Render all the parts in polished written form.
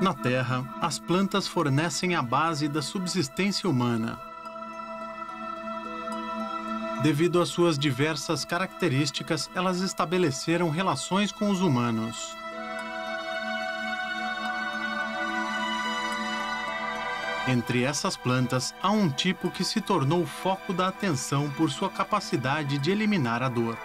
Na Terra, as plantas fornecem a base da subsistência humana. Devido às suas diversas características, elas estabeleceram relações com os humanos. Entre essas plantas, há um tipo que se tornou o foco da atenção por sua capacidade de eliminar a dor.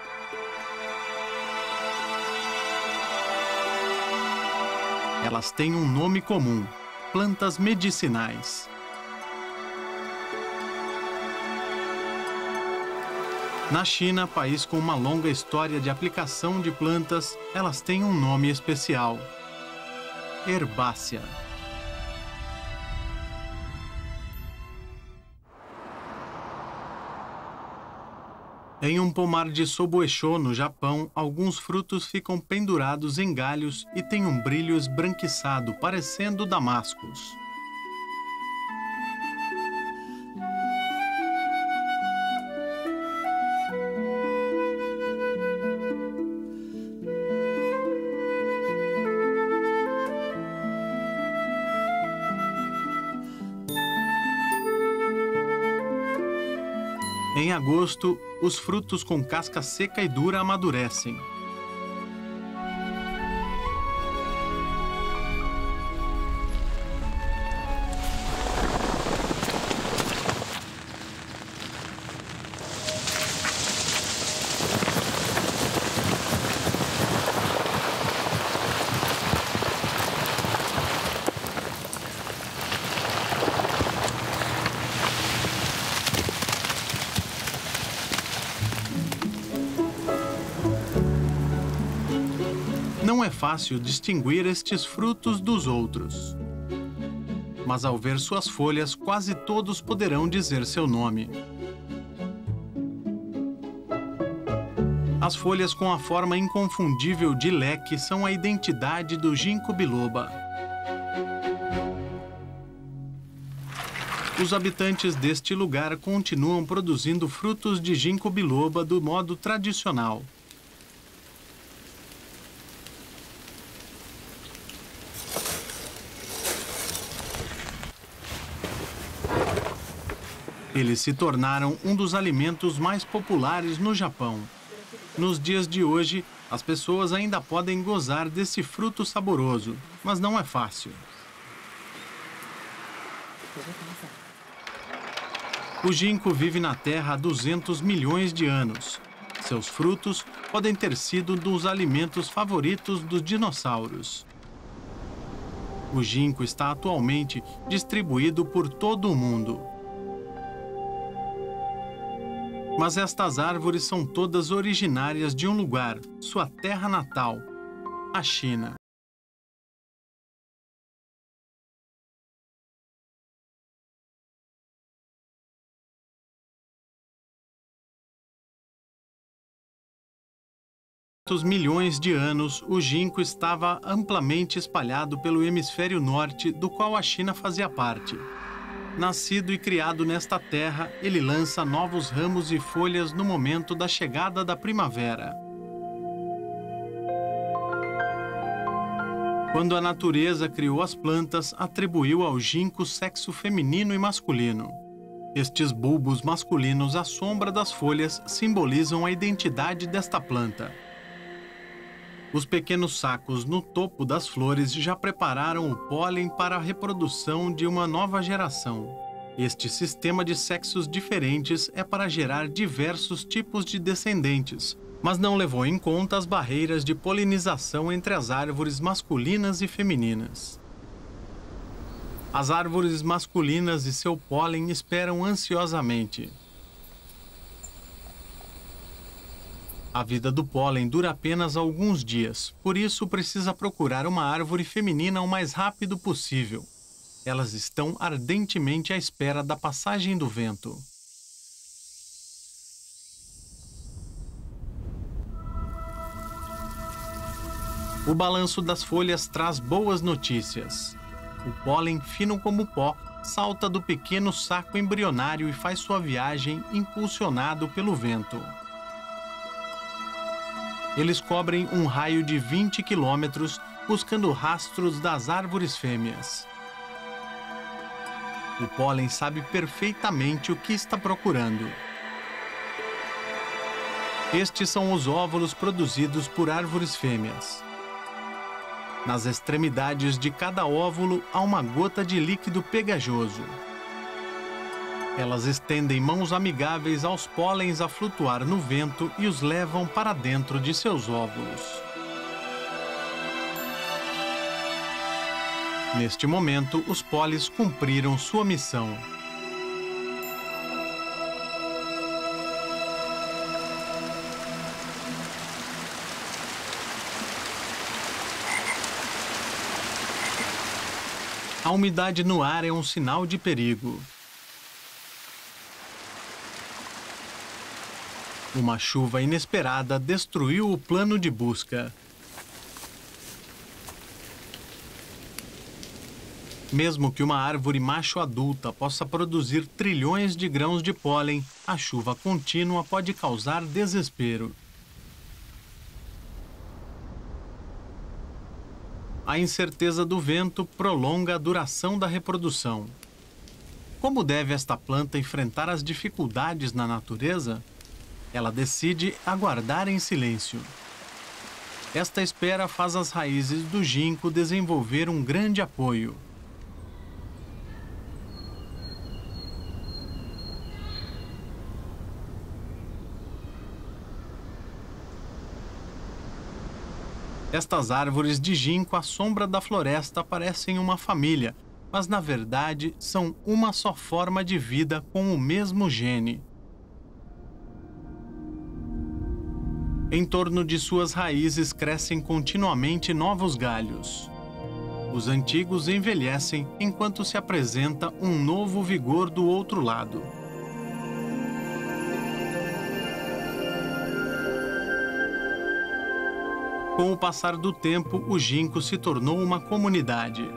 Elas têm um nome comum: plantas medicinais. Na China, país com uma longa história de aplicação de plantas, elas têm um nome especial: herbácea. Em um pomar de Sobuechô, no Japão, alguns frutos ficam pendurados em galhos e têm um brilho esbranquiçado, parecendo damascos. Em agosto, os frutos com casca seca e dura amadurecem. Não é fácil distinguir estes frutos dos outros. Mas ao ver suas folhas, quase todos poderão dizer seu nome. As folhas com a forma inconfundível de leque são a identidade do ginkgo biloba. Os habitantes deste lugar continuam produzindo frutos de ginkgo biloba do modo tradicional. Eles se tornaram um dos alimentos mais populares no Japão. Nos dias de hoje, as pessoas ainda podem gozar desse fruto saboroso, mas não é fácil. O ginkgo vive na Terra há 200 milhões de anos. Seus frutos podem ter sido dos alimentos favoritos dos dinossauros. O ginkgo está atualmente distribuído por todo o mundo. Mas estas árvores são todas originárias de um lugar, sua terra natal, a China. Há milhões de anos, o ginkgo estava amplamente espalhado pelo hemisfério norte, do qual a China fazia parte. Nascido e criado nesta terra, ele lança novos ramos e folhas no momento da chegada da primavera. Quando a natureza criou as plantas, atribuiu ao ginkgo sexo feminino e masculino. Estes bulbos masculinos à sombra das folhas simbolizam a identidade desta planta. Os pequenos sacos no topo das flores já prepararam o pólen para a reprodução de uma nova geração. Este sistema de sexos diferentes é para gerar diversos tipos de descendentes, mas não levou em conta as barreiras de polinização entre as árvores masculinas e femininas. As árvores masculinas e seu pólen esperam ansiosamente. A vida do pólen dura apenas alguns dias, por isso precisa procurar uma árvore feminina o mais rápido possível. Elas estão ardentemente à espera da passagem do vento. O balanço das folhas traz boas notícias. O pólen, fino como pó, salta do pequeno saco embrionário e faz sua viagem impulsionado pelo vento. Eles cobrem um raio de 20 quilômetros buscando rastros das árvores fêmeas. O pólen sabe perfeitamente o que está procurando. Estes são os óvulos produzidos por árvores fêmeas. Nas extremidades de cada óvulo há uma gota de líquido pegajoso. Elas estendem mãos amigáveis aos pólens a flutuar no vento e os levam para dentro de seus óvulos. Neste momento, os pólenes cumpriram sua missão. A umidade no ar é um sinal de perigo. Uma chuva inesperada destruiu o plano de busca. Mesmo que uma árvore macho adulta possa produzir trilhões de grãos de pólen, a chuva contínua pode causar desespero. A incerteza do vento prolonga a duração da reprodução. Como deve esta planta enfrentar as dificuldades na natureza? Ela decide aguardar em silêncio. Esta espera faz as raízes do ginkgo desenvolver um grande apoio. Estas árvores de ginkgo à sombra da floresta parecem uma família, mas na verdade são uma só forma de vida com o mesmo gene. Em torno de suas raízes crescem continuamente novos galhos. Os antigos envelhecem enquanto se apresenta um novo vigor do outro lado. Com o passar do tempo, o ginkgo se tornou uma comunidade.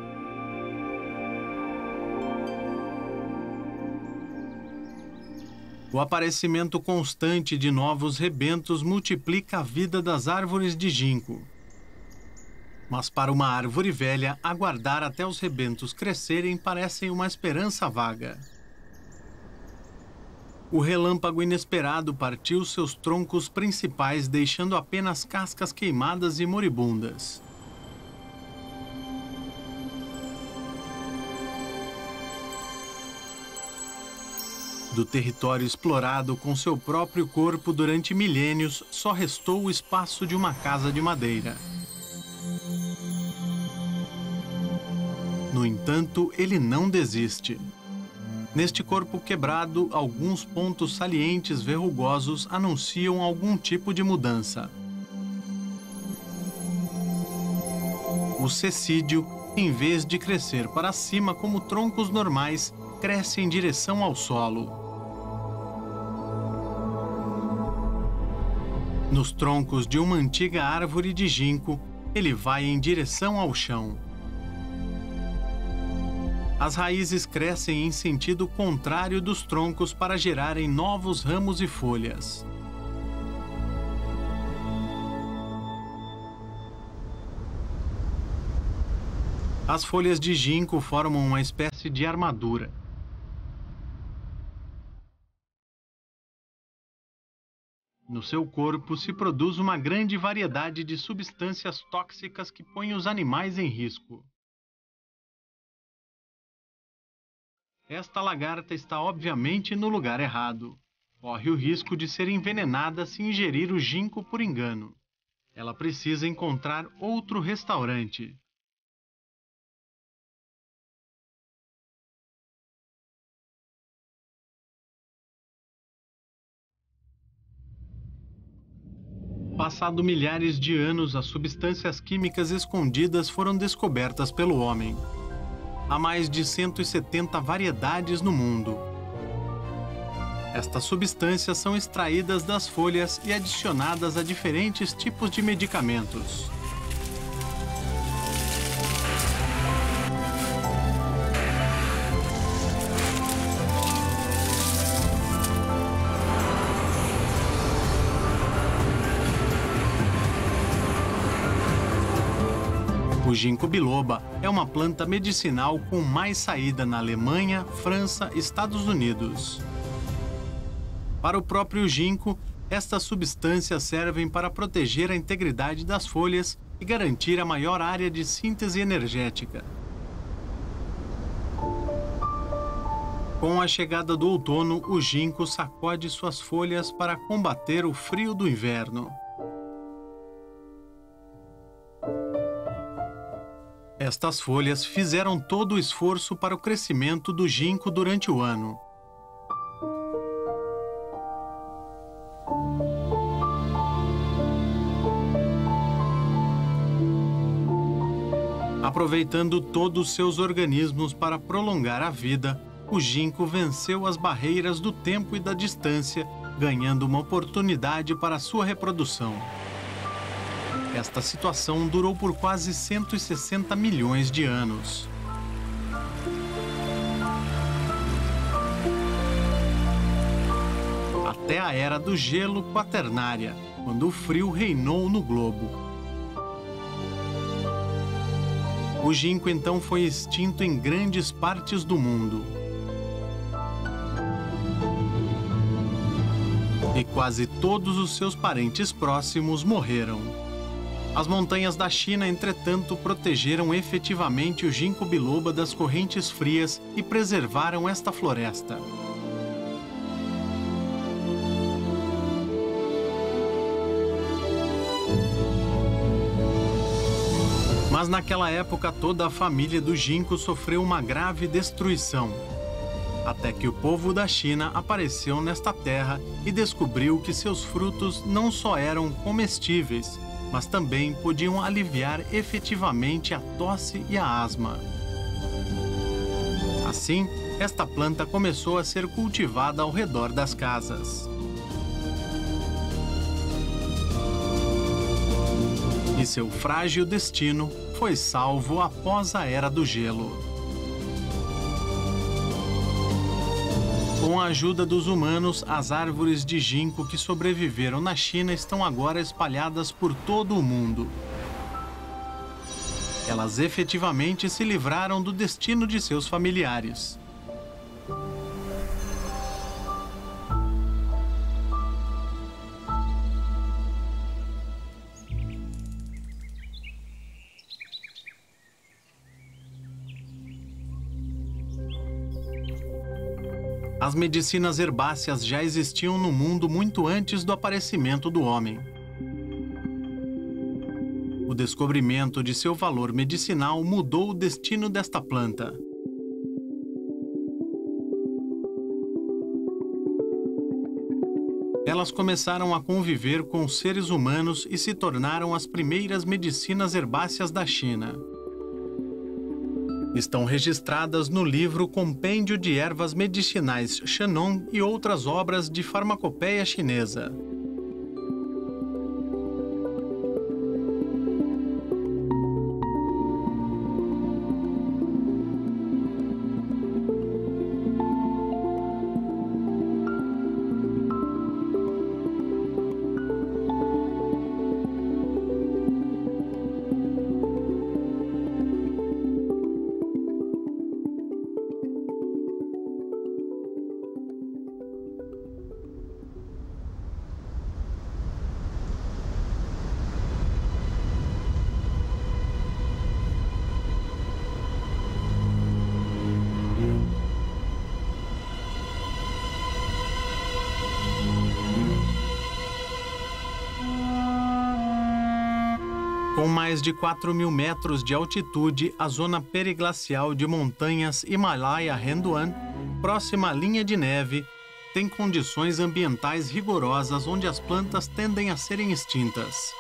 O aparecimento constante de novos rebentos multiplica a vida das árvores de ginkgo. Mas para uma árvore velha, aguardar até os rebentos crescerem parece uma esperança vaga. O relâmpago inesperado partiu seus troncos principais, deixando apenas cascas queimadas e moribundas. Do território explorado com seu próprio corpo durante milênios, só restou o espaço de uma casa de madeira. No entanto, ele não desiste. Neste corpo quebrado, alguns pontos salientes verrugosos anunciam algum tipo de mudança. O cecídio, em vez de crescer para cima como troncos normais, cresce em direção ao solo. Nos troncos de uma antiga árvore de ginkgo, ele vai em direção ao chão. As raízes crescem em sentido contrário dos troncos para gerarem novos ramos e folhas. As folhas de ginkgo formam uma espécie de armadura. No seu corpo se produz uma grande variedade de substâncias tóxicas que põem os animais em risco. Esta lagarta está obviamente no lugar errado. Corre o risco de ser envenenada se ingerir o ginkgo por engano. Ela precisa encontrar outro restaurante. Passado milhares de anos, as substâncias químicas escondidas foram descobertas pelo homem. Há mais de 170 variedades no mundo. Estas substâncias são extraídas das folhas e adicionadas a diferentes tipos de medicamentos. ginkgo biloba é uma planta medicinal com mais saída na Alemanha, França e Estados Unidos. Para o próprio ginkgo, estas substâncias servem para proteger a integridade das folhas e garantir a maior área de síntese energética. Com a chegada do outono, o ginkgo sacode suas folhas para combater o frio do inverno. Estas folhas fizeram todo o esforço para o crescimento do ginkgo durante o ano. Aproveitando todos os seus organismos para prolongar a vida, o ginkgo venceu as barreiras do tempo e da distância, ganhando uma oportunidade para sua reprodução. Esta situação durou por quase 160 milhões de anos. Até a Era do Gelo Quaternária, quando o frio reinou no globo. O ginkgo então foi extinto em grandes partes do mundo. E quase todos os seus parentes próximos morreram. As montanhas da China, entretanto, protegeram efetivamente o ginkgo biloba das correntes frias e preservaram esta floresta. Mas naquela época toda a família do ginkgo sofreu uma grave destruição. Até que o povo da China apareceu nesta terra e descobriu que seus frutos não só eram comestíveis, mas também podiam aliviar efetivamente a tosse e a asma. Assim, esta planta começou a ser cultivada ao redor das casas. E seu frágil destino foi salvo após a Era do Gelo. Com a ajuda dos humanos, as árvores de ginkgo que sobreviveram na China estão agora espalhadas por todo o mundo. Elas efetivamente se livraram do destino de seus familiares. As medicinas herbáceas já existiam no mundo muito antes do aparecimento do homem. O descobrimento de seu valor medicinal mudou o destino desta planta. Elas começaram a conviver com os seres humanos e se tornaram as primeiras medicinas herbáceas da China. Estão registradas no livro Compêndio de Ervas Medicinais Shenong e outras obras de farmacopeia chinesa. Com mais de 4.000 metros de altitude, a zona periglacial de montanhas Himalaia-Renduan, próxima à linha de neve, tem condições ambientais rigorosas onde as plantas tendem a serem extintas.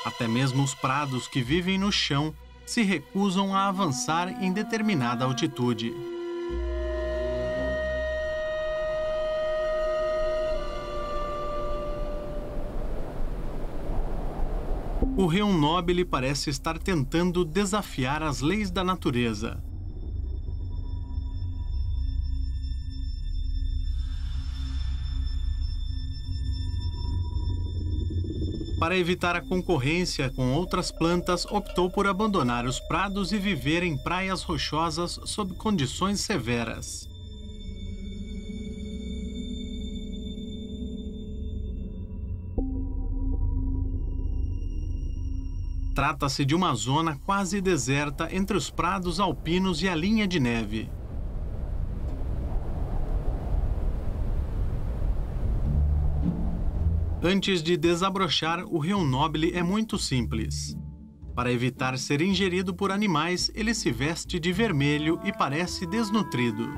Até mesmo os prados que vivem no chão se recusam a avançar em determinada altitude. O Rio Nobile parece estar tentando desafiar as leis da natureza. Para evitar a concorrência com outras plantas, optou por abandonar os prados e viver em praias rochosas sob condições severas. Trata-se de uma zona quase deserta entre os prados alpinos e a linha de neve. Antes de desabrochar, o Rio Nobile é muito simples. Para evitar ser ingerido por animais, ele se veste de vermelho e parece desnutrido.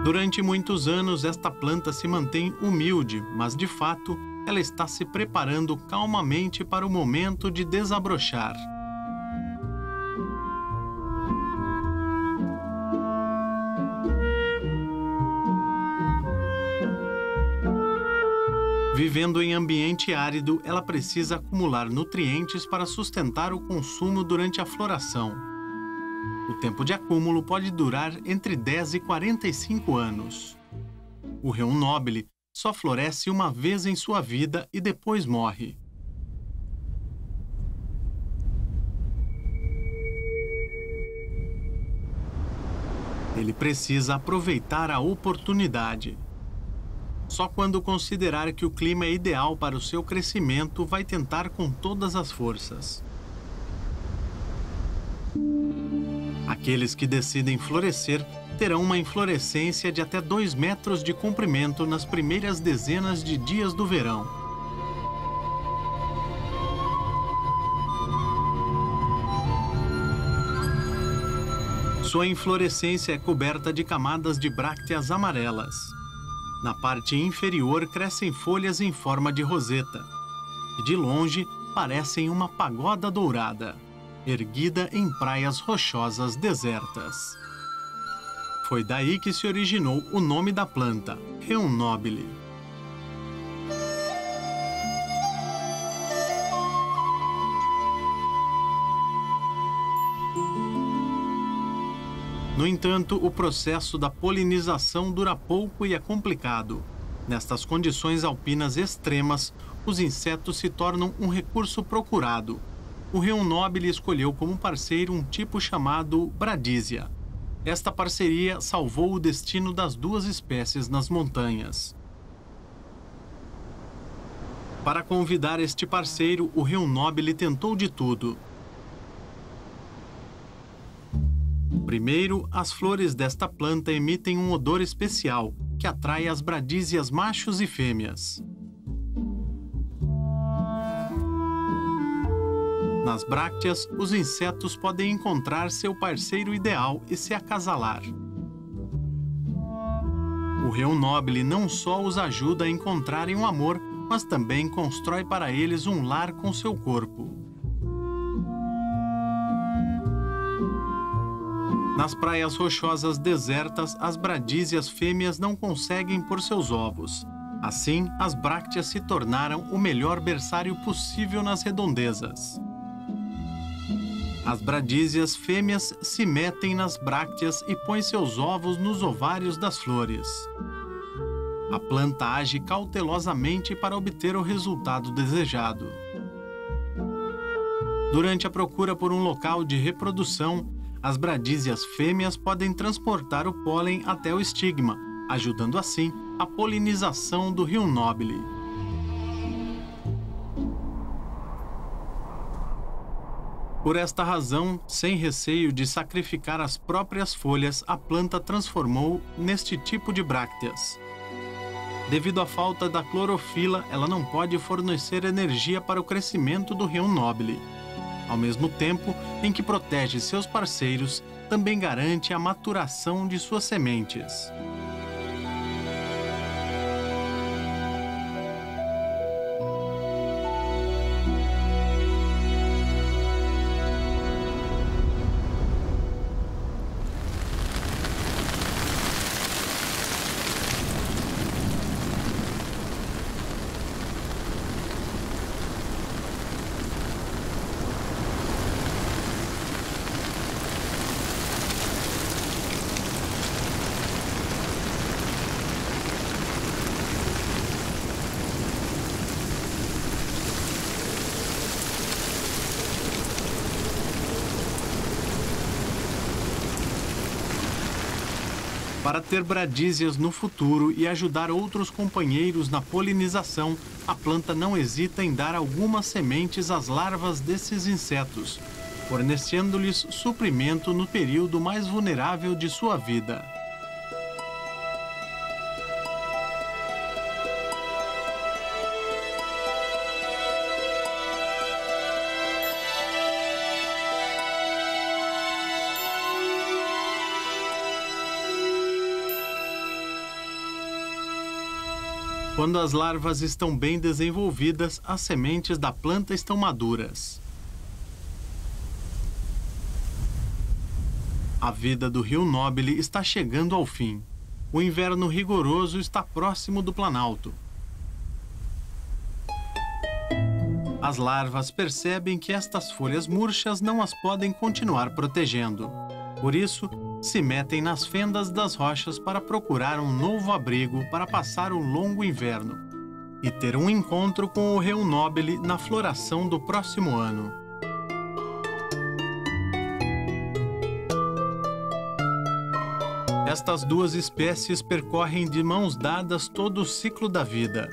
Durante muitos anos, esta planta se mantém humilde, mas de fato, ela está se preparando calmamente para o momento de desabrochar. Vivendo em ambiente árido, ela precisa acumular nutrientes para sustentar o consumo durante a floração. O tempo de acúmulo pode durar entre 10 e 45 anos. O Rio Nobile só floresce uma vez em sua vida e depois morre. Ele precisa aproveitar a oportunidade. Só quando considerar que o clima é ideal para o seu crescimento, vai tentar com todas as forças. Aqueles que decidem florescer terão uma inflorescência de até 2 metros de comprimento nas primeiras dezenas de dias do verão. Sua inflorescência é coberta de camadas de brácteas amarelas. Na parte inferior crescem folhas em forma de roseta, que de longe parecem uma pagoda dourada, erguida em praias rochosas desertas. Foi daí que se originou o nome da planta, Rio Nobile. No entanto, o processo da polinização dura pouco e é complicado. Nestas condições alpinas extremas, os insetos se tornam um recurso procurado. O Rio Nobile escolheu como parceiro um tipo chamado Bradisia. Esta parceria salvou o destino das 2 espécies nas montanhas. Para convidar este parceiro, o Rio Nobile tentou de tudo. Primeiro, as flores desta planta emitem um odor especial, que atrai as bradísias machos e fêmeas. Nas brácteas, os insetos podem encontrar seu parceiro ideal e se acasalar. O Rio Nobile não só os ajuda a encontrarem um amor, mas também constrói para eles um lar com seu corpo. Nas praias rochosas desertas, as bradísias fêmeas não conseguem pôr seus ovos. Assim, as brácteas se tornaram o melhor berçário possível nas redondezas. As bradísias fêmeas se metem nas brácteas e põem seus ovos nos ovários das flores. A planta age cautelosamente para obter o resultado desejado. Durante a procura por um local de reprodução, as bradísias fêmeas podem transportar o pólen até o estigma, ajudando assim a polinização do Rio Nobile. Por esta razão, sem receio de sacrificar as próprias folhas, a planta transformou neste tipo de brácteas. Devido à falta da clorofila, ela não pode fornecer energia para o crescimento do Rio Nobile. Ao mesmo tempo em que protege seus parceiros, também garante a maturação de suas sementes. Para ter bradísias no futuro e ajudar outros companheiros na polinização, a planta não hesita em dar algumas sementes às larvas desses insetos, fornecendo-lhes suprimento no período mais vulnerável de sua vida. Quando as larvas estão bem desenvolvidas, as sementes da planta estão maduras. A vida do rio Nobile está chegando ao fim. O inverno rigoroso está próximo do Planalto. As larvas percebem que estas folhas murchas não as podem continuar protegendo. Por isso, se metem nas fendas das rochas para procurar um novo abrigo para passar o longo inverno e ter um encontro com o rio Nobile na floração do próximo ano. Estas duas espécies percorrem de mãos dadas todo o ciclo da vida.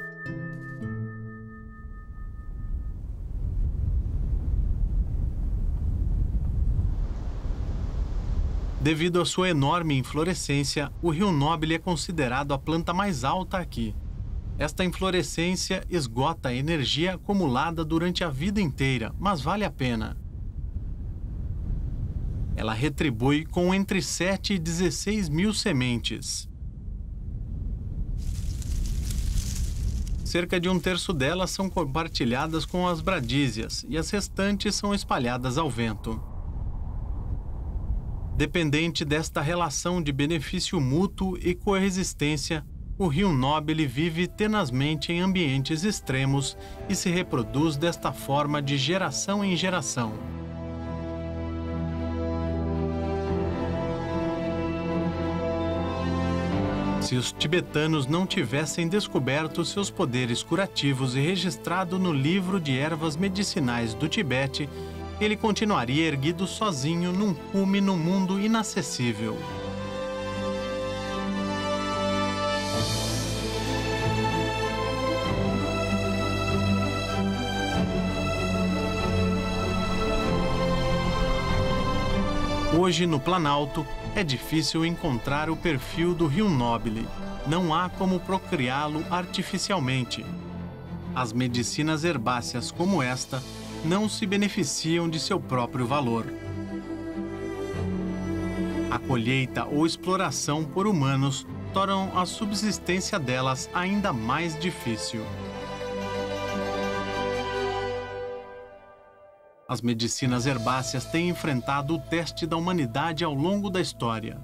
Devido à sua enorme inflorescência, o rio Nobile é considerado a planta mais alta aqui. Esta inflorescência esgota a energia acumulada durante a vida inteira, mas vale a pena. Ela retribui com entre 7 e 16 mil sementes. Cerca de um terço delas são compartilhadas com as bradísias e as restantes são espalhadas ao vento. Dependente desta relação de benefício mútuo e coexistência, o rio Nobile vive tenazmente em ambientes extremos e se reproduz desta forma de geração em geração. Se os tibetanos não tivessem descoberto seus poderes curativos e registrado no livro de ervas medicinais do Tibete, ele continuaria erguido sozinho num cume no mundo inacessível. Hoje, no Planalto, é difícil encontrar o perfil do rio Nobile. Não há como procriá-lo artificialmente. As medicinas herbáceas como esta não se beneficiam de seu próprio valor. A colheita ou exploração por humanos tornam a subsistência delas ainda mais difícil. As medicinas herbáceas têm enfrentado o teste da humanidade ao longo da história.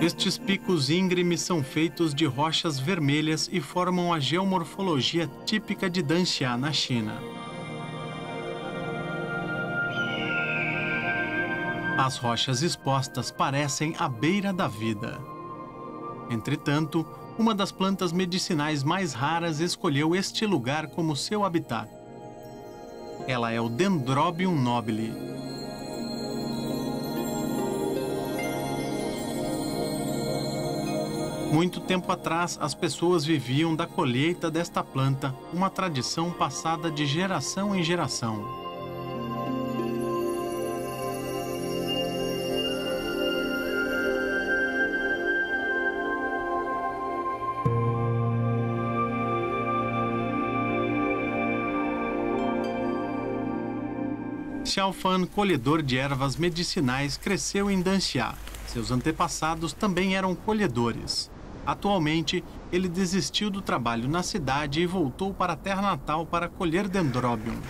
Estes picos íngremes são feitos de rochas vermelhas e formam a geomorfologia típica de Danxia, na China. As rochas expostas parecem a beira da vida. Entretanto, uma das plantas medicinais mais raras escolheu este lugar como seu habitat. Ela é o Dendrobium nobile. Muito tempo atrás, as pessoas viviam da colheita desta planta, uma tradição passada de geração em geração. Xiaofan, colhedor de ervas medicinais, cresceu em Danxia. Seus antepassados também eram colhedores. Atualmente, ele desistiu do trabalho na cidade e voltou para a terra natal para colher Dendrobium.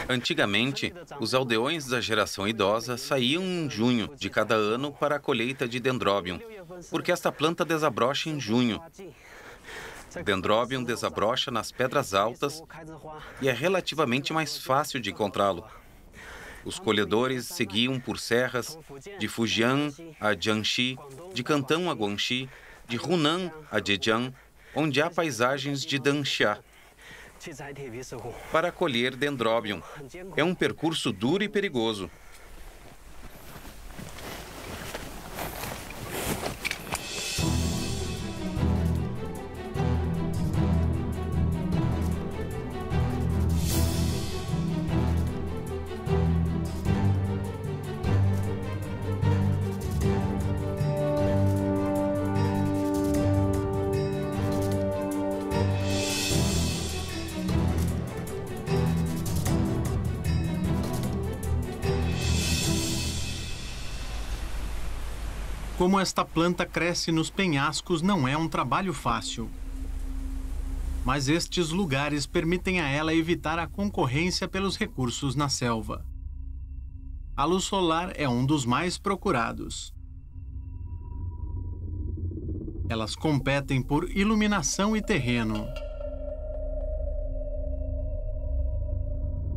Antigamente, os aldeões da geração idosa saíam em junho de cada ano para a colheita de Dendrobium, porque esta planta desabrocha em junho. Dendrobium desabrocha nas pedras altas e é relativamente mais fácil de encontrá-lo. Os colhedores seguiam por serras de Fujian a Jiangxi, de Canton a Guangxi, de Hunan a Zhejiang, onde há paisagens de Danxia, para colher Dendrobium. É um percurso duro e perigoso. Como esta planta cresce nos penhascos, não é um trabalho fácil. Mas estes lugares permitem a ela evitar a concorrência pelos recursos na selva. A luz solar é um dos mais procurados. Elas competem por iluminação e terreno.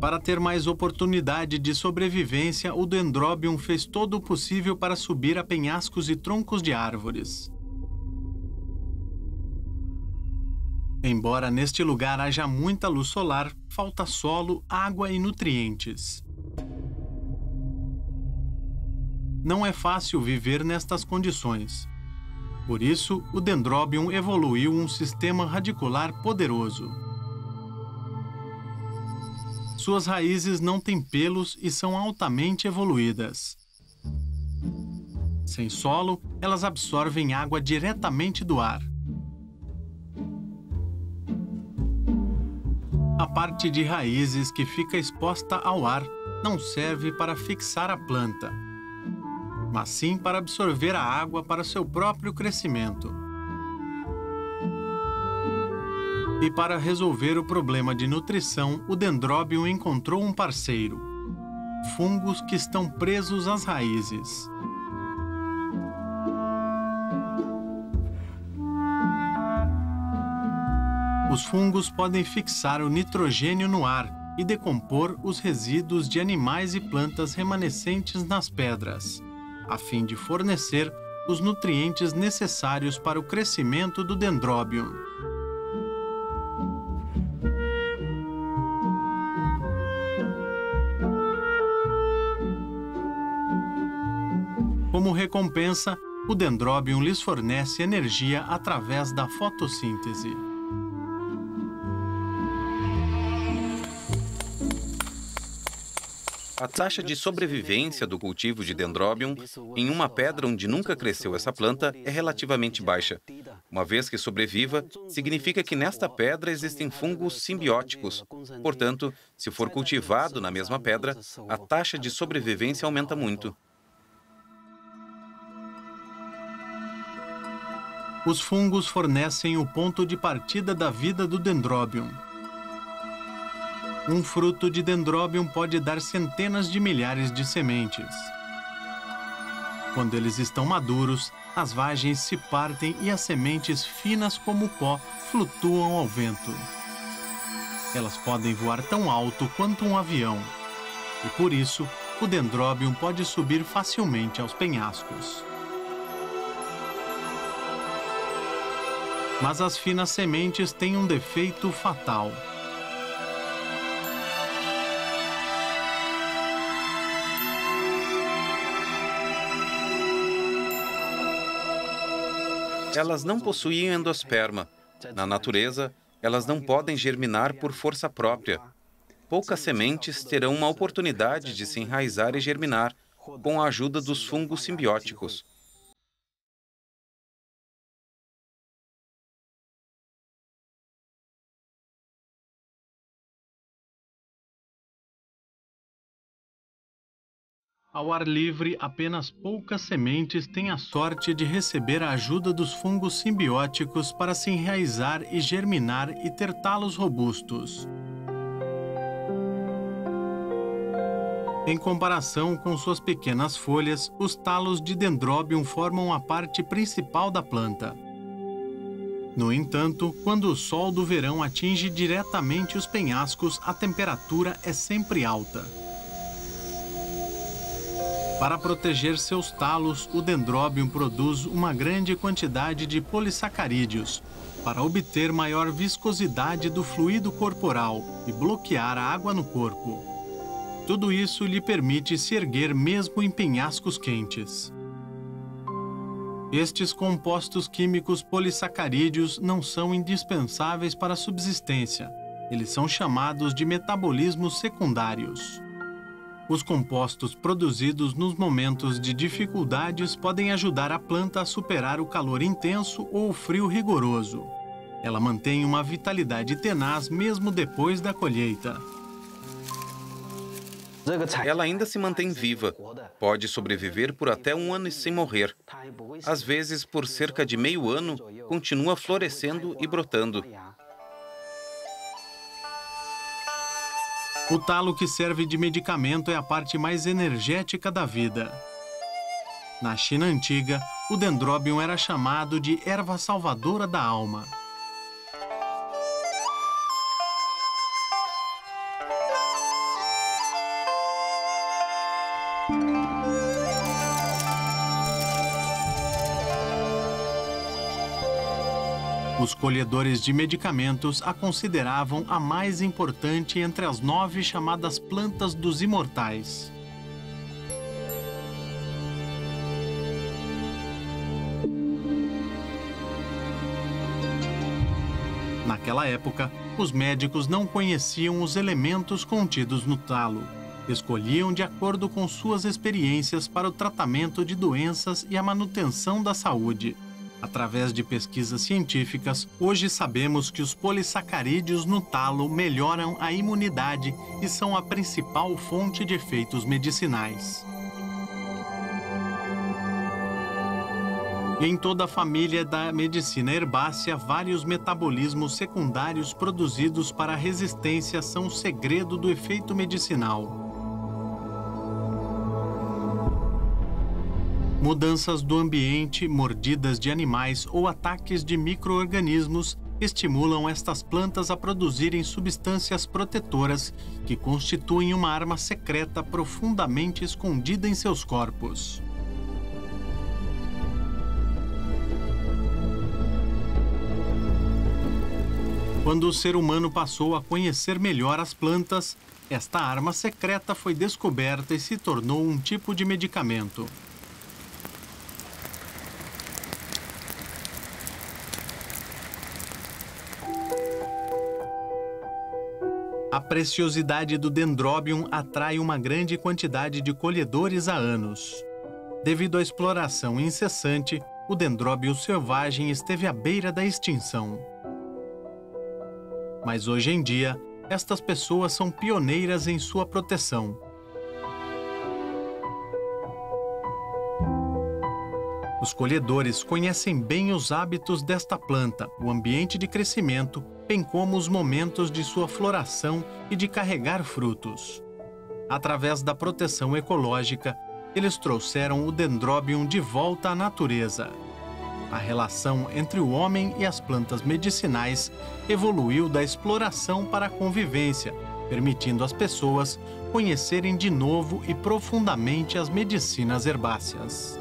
Para ter mais oportunidade de sobrevivência, o Dendrobium fez todo o possível para subir a penhascos e troncos de árvores. Embora neste lugar haja muita luz solar, falta solo, água e nutrientes. Não é fácil viver nestas condições. Por isso, o Dendrobium evoluiu um sistema radicular poderoso. Suas raízes não têm pelos e são altamente evoluídas. Sem solo, elas absorvem água diretamente do ar. A parte de raízes que fica exposta ao ar não serve para fixar a planta, mas sim para absorver a água para seu próprio crescimento. E para resolver o problema de nutrição, o Dendrobium encontrou um parceiro: fungos que estão presos às raízes. Os fungos podem fixar o nitrogênio no ar e decompor os resíduos de animais e plantas remanescentes nas pedras, a fim de fornecer os nutrientes necessários para o crescimento do Dendrobium. Como recompensa, o Dendrobium lhes fornece energia através da fotossíntese. A taxa de sobrevivência do cultivo de Dendrobium em uma pedra onde nunca cresceu essa planta é relativamente baixa. Uma vez que sobreviva, significa que nesta pedra existem fungos simbióticos. Portanto, se for cultivado na mesma pedra, a taxa de sobrevivência aumenta muito. Os fungos fornecem o ponto de partida da vida do Dendrobium. Um fruto de Dendrobium pode dar centenas de milhares de sementes. Quando eles estão maduros, as vagens se partem e as sementes finas como pó flutuam ao vento. Elas podem voar tão alto quanto um avião. E por isso, o Dendrobium pode subir facilmente aos penhascos. Mas as finas sementes têm um defeito fatal. Elas não possuem endosperma. Na natureza, elas não podem germinar por força própria. Poucas sementes terão uma oportunidade de se enraizar e germinar com a ajuda dos fungos simbióticos. Ao ar livre, apenas poucas sementes têm a sorte de receber a ajuda dos fungos simbióticos para se enraizar e germinar e ter talos robustos. Em comparação com suas pequenas folhas, os talos de Dendrobium formam a parte principal da planta. No entanto, quando o sol do verão atinge diretamente os penhascos, a temperatura é sempre alta. Para proteger seus talos, o Dendrobium produz uma grande quantidade de polissacarídeos, para obter maior viscosidade do fluido corporal e bloquear a água no corpo. Tudo isso lhe permite se erguer mesmo em penhascos quentes. Estes compostos químicos polissacarídeos não são indispensáveis para a subsistência. Eles são chamados de metabolismos secundários. Os compostos produzidos nos momentos de dificuldades podem ajudar a planta a superar o calor intenso ou o frio rigoroso. Ela mantém uma vitalidade tenaz mesmo depois da colheita. Ela ainda se mantém viva. Pode sobreviver por até 1 ano sem morrer. Às vezes, por cerca de meio ano, continua florescendo e brotando. O talo que serve de medicamento é a parte mais energética da vida. Na China antiga, o Dendrobium era chamado de erva salvadora da alma. Os colhedores de medicamentos a consideravam a mais importante entre as 9 chamadas plantas dos imortais. Naquela época, os médicos não conheciam os elementos contidos no talo. Escolhiam de acordo com suas experiências para o tratamento de doenças e a manutenção da saúde. Através de pesquisas científicas, hoje sabemos que os polissacarídeos no talo melhoram a imunidade e são a principal fonte de efeitos medicinais. Em toda a família da medicina herbácea, vários metabolismos secundários produzidos para a resistência são o segredo do efeito medicinal. Mudanças do ambiente, mordidas de animais ou ataques de micro-organismos estimulam estas plantas a produzirem substâncias protetoras que constituem uma arma secreta profundamente escondida em seus corpos. Quando o ser humano passou a conhecer melhor as plantas, esta arma secreta foi descoberta e se tornou um tipo de medicamento. A preciosidade do Dendrobium atrai uma grande quantidade de colhedores há anos. Devido à exploração incessante, o Dendrobium selvagem esteve à beira da extinção. Mas hoje em dia, estas pessoas são pioneiras em sua proteção. Os colhedores conhecem bem os hábitos desta planta, o ambiente de crescimento, bem como os momentos de sua floração e de carregar frutos. Através da proteção ecológica, eles trouxeram o Dendrobium de volta à natureza. A relação entre o homem e as plantas medicinais evoluiu da exploração para a convivência, permitindo às pessoas conhecerem de novo e profundamente as medicinas herbáceas.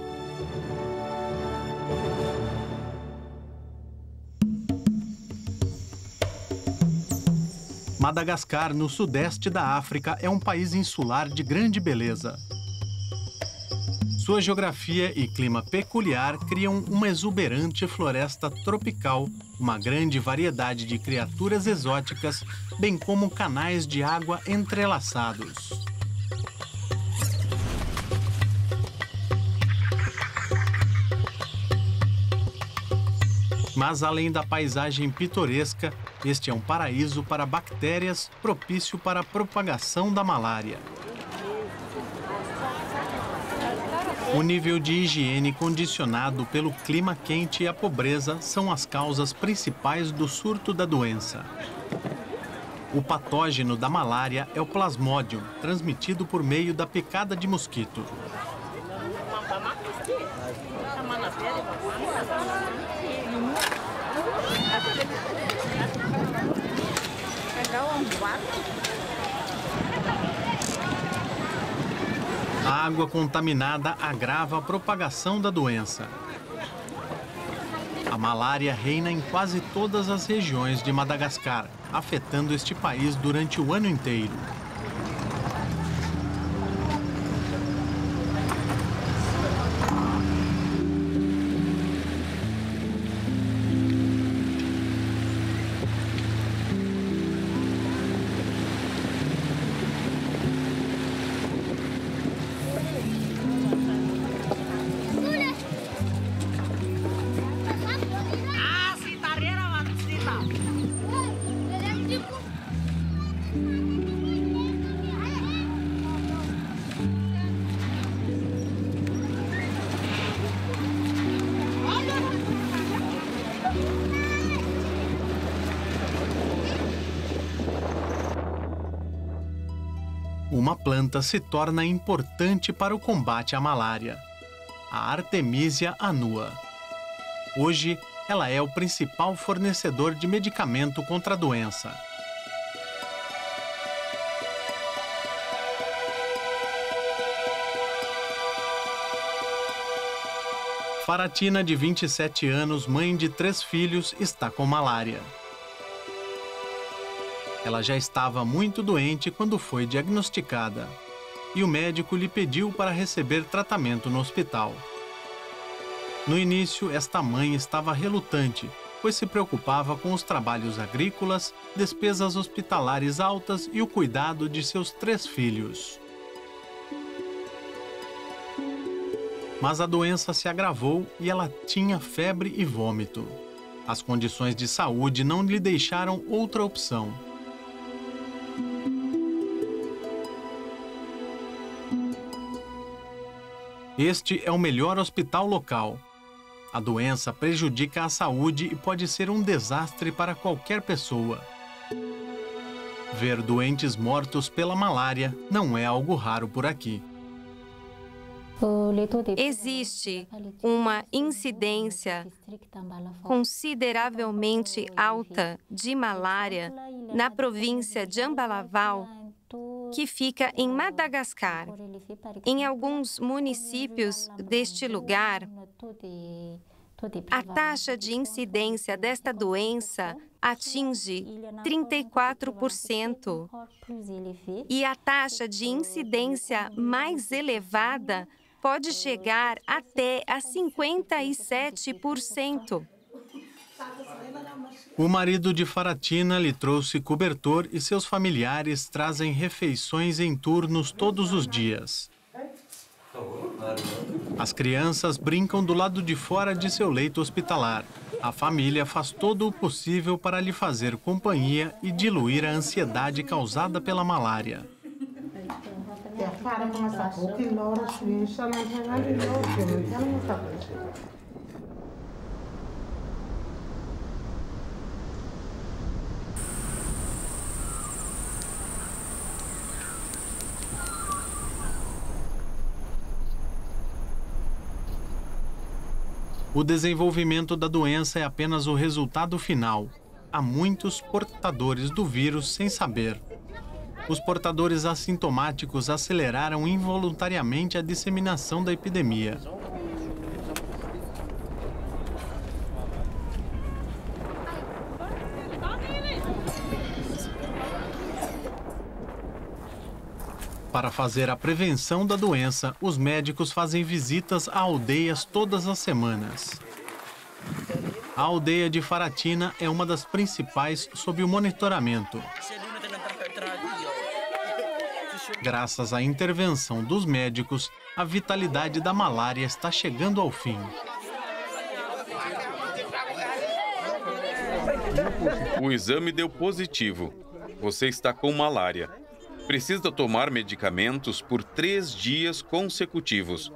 Madagascar, no sudeste da África, é um país insular de grande beleza. Sua geografia e clima peculiar criam uma exuberante floresta tropical, uma grande variedade de criaturas exóticas, bem como canais de água entrelaçados. Mas além da paisagem pitoresca, este é um paraíso para bactérias, propício para a propagação da malária. O nível de higiene condicionado pelo clima quente e a pobreza são as causas principais do surto da doença. O patógeno da malária é o Plasmodium, transmitido por meio da picada de mosquito. A água contaminada agrava a propagação da doença. A malária reina em quase todas as regiões de Madagascar, afetando este país durante o ano inteiro. Uma planta se torna importante para o combate à malária: a Artemisia annua. Hoje, ela é o principal fornecedor de medicamento contra a doença. Faratina, de 27 anos, mãe de 3 filhos, está com malária. Ela já estava muito doente quando foi diagnosticada, e o médico lhe pediu para receber tratamento no hospital. No início, esta mãe estava relutante, pois se preocupava com os trabalhos agrícolas, despesas hospitalares altas e o cuidado de seus 3 filhos. Mas a doença se agravou e ela tinha febre e vômito. As condições de saúde não lhe deixaram outra opção. Este é o melhor hospital local. A doença prejudica a saúde e pode ser um desastre para qualquer pessoa. Ver doentes mortos pela malária não é algo raro por aqui. Existe uma incidência consideravelmente alta de malária na província de Ambalaval, que fica em Madagascar. Em alguns municípios deste lugar, a taxa de incidência desta doença atinge 34%. E a taxa de incidência mais elevada pode chegar até a 57%. O marido de Faratina lhe trouxe cobertor e seus familiares trazem refeições em turnos todos os dias. As crianças brincam do lado de fora de seu leito hospitalar. A família faz todo o possível para lhe fazer companhia e diluir a ansiedade causada pela malária. O desenvolvimento da doença é apenas o resultado final. Há muitos portadores do vírus sem saber. Os portadores assintomáticos aceleraram involuntariamente a disseminação da epidemia. Para fazer a prevenção da doença, os médicos fazem visitas a aldeias todas as semanas. A aldeia de Faratina é uma das principais sob o monitoramento. Graças à intervenção dos médicos, a vitalidade da malária está chegando ao fim. O exame deu positivo. Você está com malária. Precisa tomar medicamentos por 3 dias consecutivos.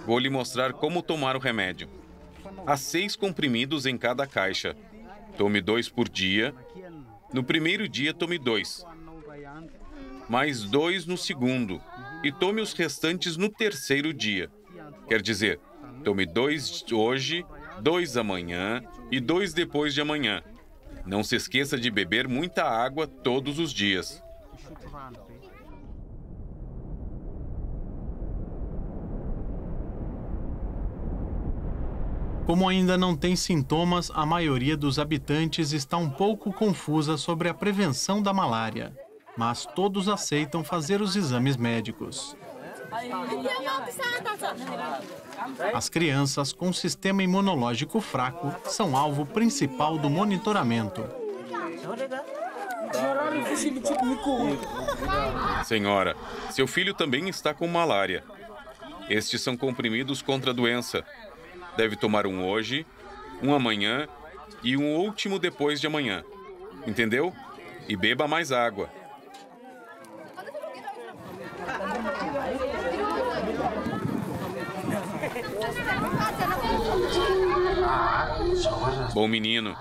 Vou lhe mostrar como tomar o remédio. Há 6 comprimidos em cada caixa. Tome 2 por dia. No primeiro dia, tome 2. Mais 2 no segundo. E tome os restantes no terceiro dia. Quer dizer, tome 2 hoje, 2 amanhã e 2 depois de amanhã. Não se esqueça de beber muita água todos os dias. Como ainda não tem sintomas, a maioria dos habitantes está um pouco confusa sobre a prevenção da malária, mas todos aceitam fazer os exames médicos. As crianças com sistema imunológico fraco são alvo principal do monitoramento. Senhora, seu filho também está com malária. Estes são comprimidos contra a doença. Deve tomar um hoje, um amanhã e um último depois de amanhã. Entendeu? E beba mais água. Bom menino.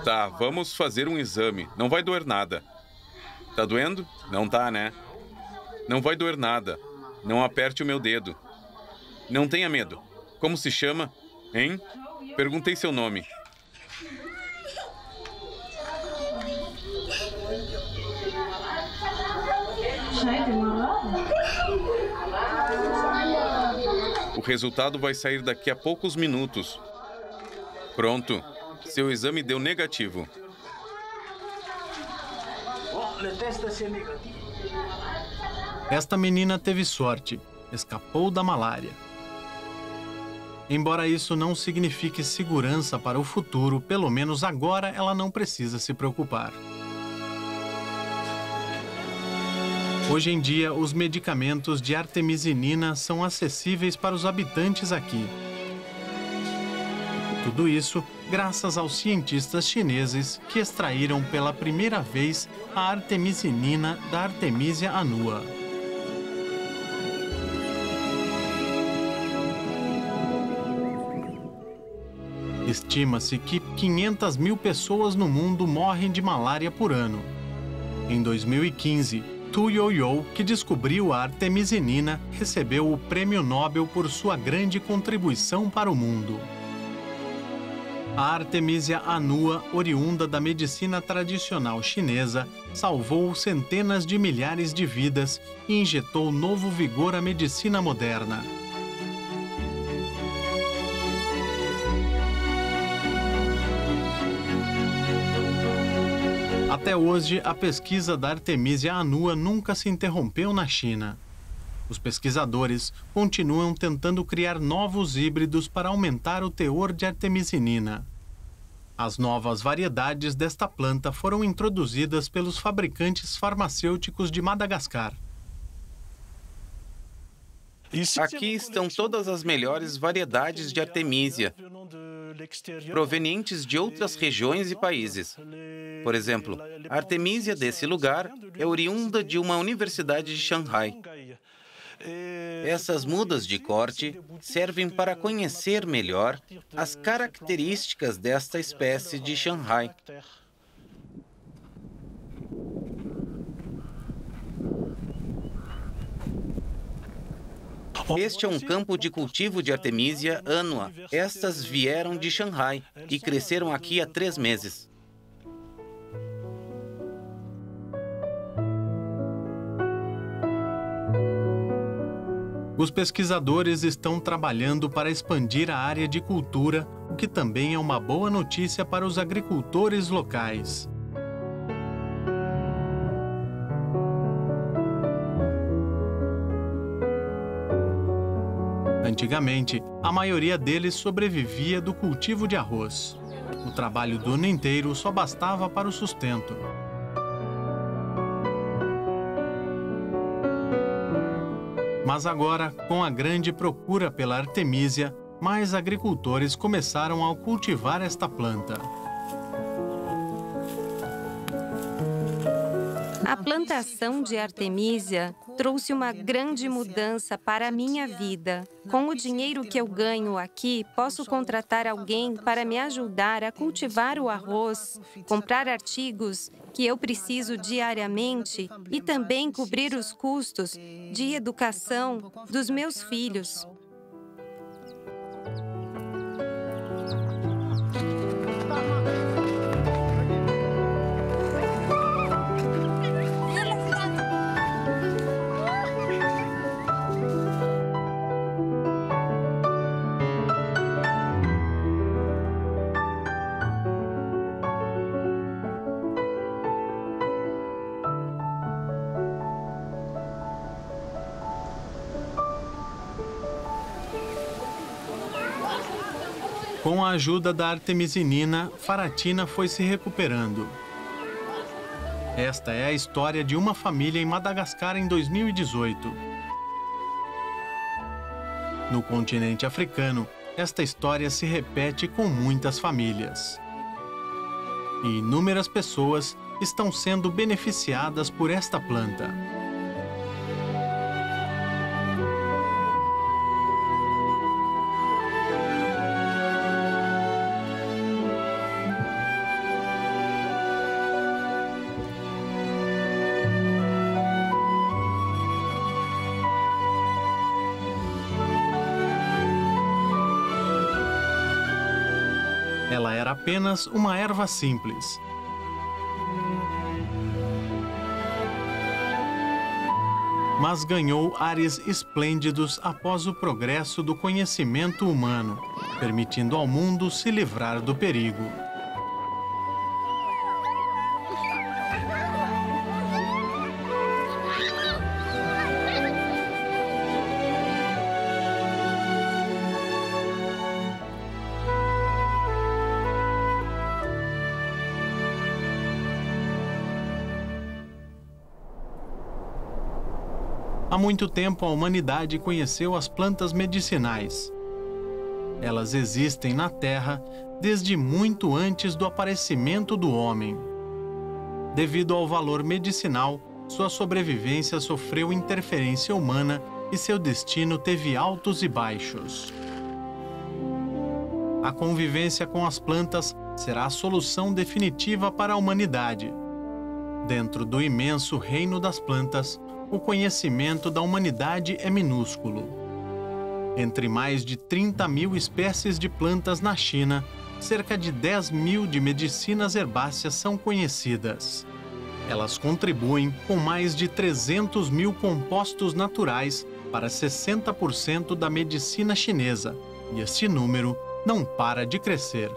Tá, vamos fazer um exame. Não vai doer nada. Tá doendo? Não tá, né? Não vai doer nada. Não aperte o meu dedo. Não tenha medo. Como se chama? Hein? Perguntei seu nome. O resultado vai sair daqui a poucos minutos. Pronto. Seu exame deu negativo. Esta menina teve sorte. Escapou da malária. Embora isso não signifique segurança para o futuro, pelo menos agora ela não precisa se preocupar. Hoje em dia, os medicamentos de artemisinina são acessíveis para os habitantes aqui. Tudo isso graças aos cientistas chineses que extraíram pela primeira vez a artemisinina da Artemisia annua. Estima-se que 500 mil pessoas no mundo morrem de malária por ano. Em 2015, Tu Youyou, que descobriu a artemisinina, recebeu o Prêmio Nobel por sua grande contribuição para o mundo. A Artemisia annua, oriunda da medicina tradicional chinesa, salvou centenas de milhares de vidas e injetou novo vigor à medicina moderna. Até hoje, a pesquisa da Artemisia annua nunca se interrompeu na China. Os pesquisadores continuam tentando criar novos híbridos para aumentar o teor de artemisinina. As novas variedades desta planta foram introduzidas pelos fabricantes farmacêuticos de Madagascar. Aqui estão todas as melhores variedades de artemisia, provenientes de outras regiões e países. Por exemplo, a artemisia desse lugar é oriunda de uma universidade de Xangai. Essas mudas de corte servem para conhecer melhor as características desta espécie de Xangai. Este é um campo de cultivo de Artemisia annua. Estas vieram de Xangai e cresceram aqui há 3 meses. Os pesquisadores estão trabalhando para expandir a área de cultura, o que também é uma boa notícia para os agricultores locais. Antigamente, a maioria deles sobrevivia do cultivo de arroz. O trabalho do ano inteiro só bastava para o sustento. Mas agora, com a grande procura pela artemisia, mais agricultores começaram a cultivar esta planta. A plantação de artemisia trouxe uma grande mudança para a minha vida. Com o dinheiro que eu ganho aqui, posso contratar alguém para me ajudar a cultivar o arroz, comprar artigos que eu preciso diariamente e também cobrir os custos de educação dos meus filhos. Com a ajuda da artemisinina, Faratina foi se recuperando. Esta é a história de uma família em Madagascar em 2018. No continente africano, esta história se repete com muitas famílias. E inúmeras pessoas estão sendo beneficiadas por esta planta. Ela era apenas uma erva simples. Mas ganhou ares esplêndidos após o progresso do conhecimento humano, permitindo ao mundo se livrar do perigo. Há muito tempo, a humanidade conheceu as plantas medicinais. Elas existem na Terra desde muito antes do aparecimento do homem. Devido ao valor medicinal, sua sobrevivência sofreu interferência humana e seu destino teve altos e baixos. A convivência com as plantas será a solução definitiva para a humanidade. Dentro do imenso reino das plantas, o conhecimento da humanidade é minúsculo. Entre mais de 30.000 espécies de plantas na China, cerca de 10.000 de medicinas herbáceas são conhecidas. Elas contribuem com mais de 300.000 compostos naturais para 60% da medicina chinesa, e este número não para de crescer.